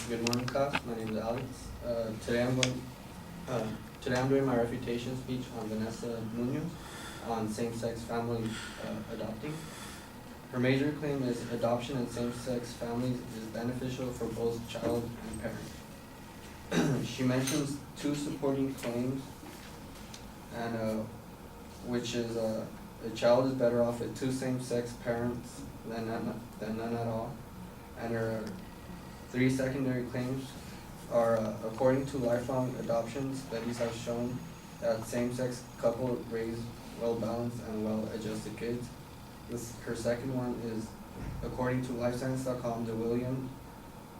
Good morning, class. My name is Alex. Today I'm doing my refutation speech on Vanessa Munoz on same-sex family adopting. Her major claim is adoption in same-sex families is beneficial for both child and parent. She mentions two supporting claims, and which is a child is better off with two same-sex parents than none at all, and her three secondary claims are, according to lifelong adoption, studies have shown that same-sex couples raise well-balanced and well-adjusted kids. Her second one is, according to LifeScience.com, the William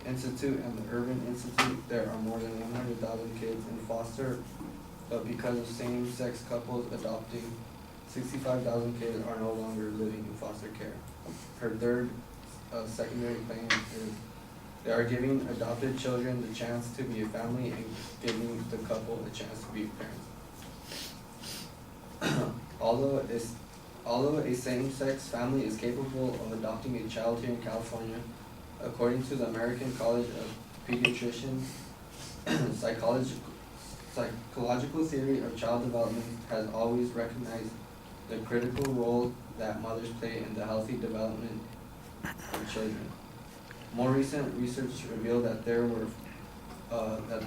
Institute and the Urban Institute, there are more than 100,000 kids in foster, but because of same-sex couples adopting, 65,000 kids are no longer living in foster care. Her third secondary claim is they are giving adopted children the chance to be a family and giving the couple a chance to be parents. Although a same-sex family is capable of adopting a child here in California, according to the American College of Pediatricians, psychological theory of child development has always recognized the critical role that mothers play in the healthy development of children. More recent research revealed that that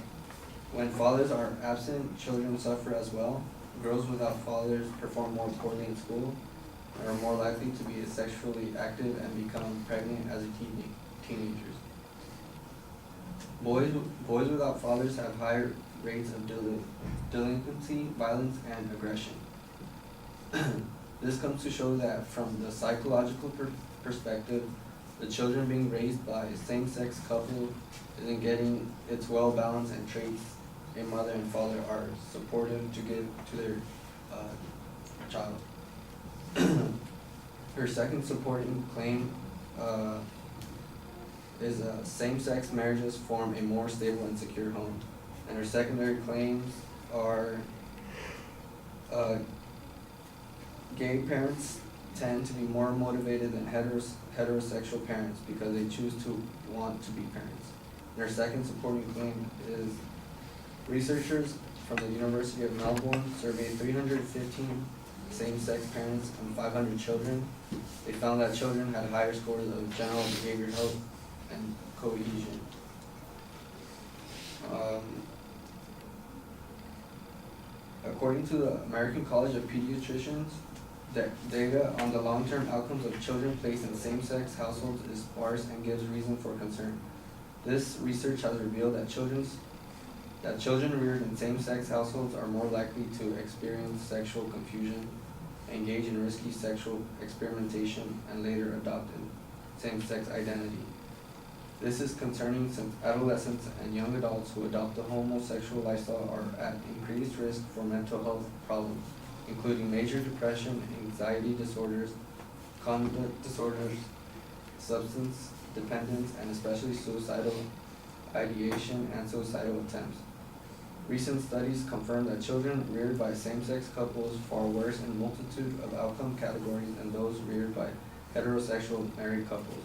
when fathers are absent, children suffer as well. Girls without fathers perform more poorly in school and are more likely to be sexually active and become pregnant as teenagers. Boys without fathers have higher rates of delinquency, violence, and aggression. This comes to show that from the psychological perspective, the children being raised by a same-sex couple isn't getting its well-balanced and traits a mother and father are supportive to give to their child. Her second supporting claim is same-sex marriages form a more stable and secure home. And her secondary claims are gay parents tend to be more motivated than heterosexual parents because they choose to want to be parents. And her second supporting claim is researchers from the University of Melbourne surveyed 315 same-sex parents and 500 children. They found that children had higher scores of general behavioral health and cohesion. According to the American College of Pediatricians, data on the long-term outcomes of children placed in same-sex households is sparse and gives reason for concern. This research has revealed that children reared in same-sex households are more likely to experience sexual confusion, engage in risky sexual experimentation, and later adopt a same-sex identity. This is concerning since adolescents and young adults who adopt a homosexual lifestyle are at increased risk for mental health problems, including major depression, anxiety disorders, conduct disorders, substance dependence, and especially suicidal ideation and suicidal attempts. Recent studies confirm that children reared by same-sex couples far worse in a multitude of outcome categories than those reared by heterosexual married couples.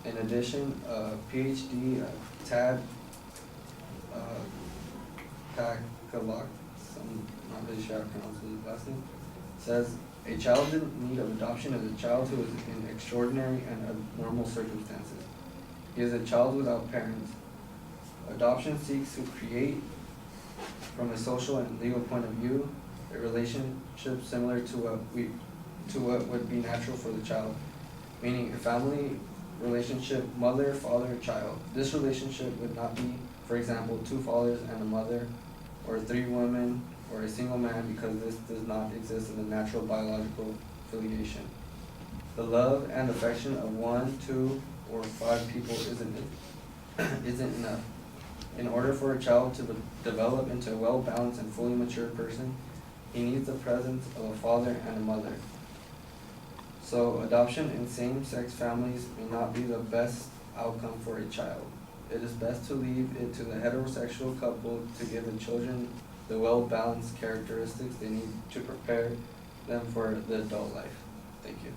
In addition, PhD Tad Pakalak, I'm not really sure how to pronounce his last name, says a child in need of adoption is a child who is in extraordinary and abnormal circumstances. He is a child without parents. Adoption seeks to create, from a social and legal point of view, a relationship similar to what would be natural for the child, meaning a family relationship, mother, father, child. This relationship would not be, for example, two fathers and a mother, or three women, or a single man, because this does not exist in the natural biological affiliation. The love and affection of 1, 2, or 5 people isn't enough. In order for a child to develop into a well-balanced and fully mature person, he needs the presence of a father and a mother. So adoption in same-sex families may not be the best outcome for a child. It is best to leave it to the heterosexual couple to give the children the well-balanced characteristics they need to prepare them for the adult life. Thank you.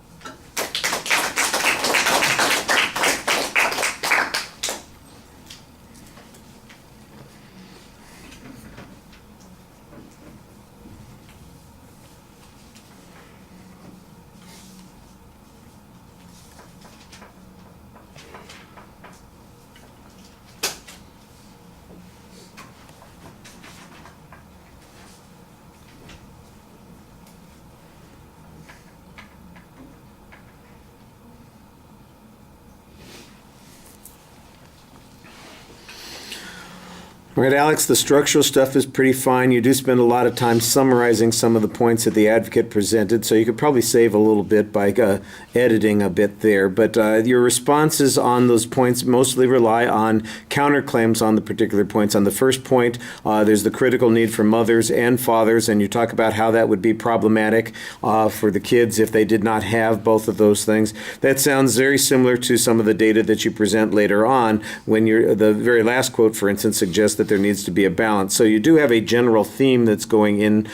All right, Alex, the structural stuff is pretty fine. You do spend a lot of time summarizing some of the points that the advocate presented, so you could probably save a little bit by editing a bit there. But your responses on those points mostly rely on counterclaims on the particular points. On the first point, there's the critical need for mothers and fathers, and you talk about how that would be problematic for the kids if they did not have both of those things. That sounds very similar to some of the data that you present later on when the very last quote, for instance, suggests that there needs to be a balance. So you do have a general theme that's going in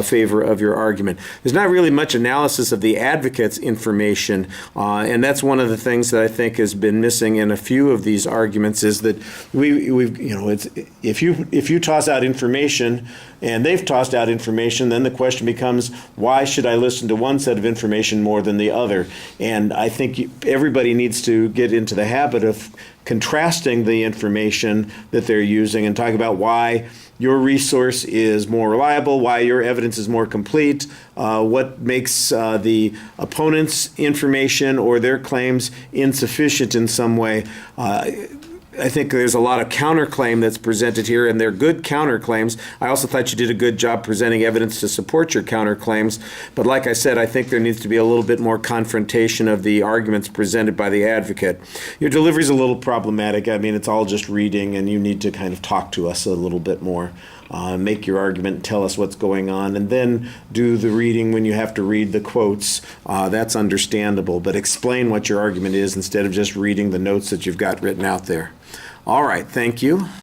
favor of your argument. There's not really much analysis of the advocate's information, and that's one of the things that I think has been missing in a few of these arguments is that it's if you toss out information and they've tossed out information, then the question becomes, why should I listen to one set of information more than the other? And I think everybody needs to get into the habit of contrasting the information that they're using and talk about why your resource is more reliable, why your evidence is more complete, what makes the opponent's information or their claims insufficient in some way. I think there's a lot of counterclaim that's presented here, and they're good counterclaims. I also thought you did a good job presenting evidence to support your counterclaims. But like I said, I think there needs to be a little bit more confrontation of the arguments presented by the advocate. Your delivery is a little problematic. I mean, it's all just reading, and you need to kind of talk to us a little bit more. Make your argument, tell us what's going on, and then do the reading when you have to read the quotes. That's understandable, but explain what your argument is instead of just reading the notes that you've got written out there. All right, thank you.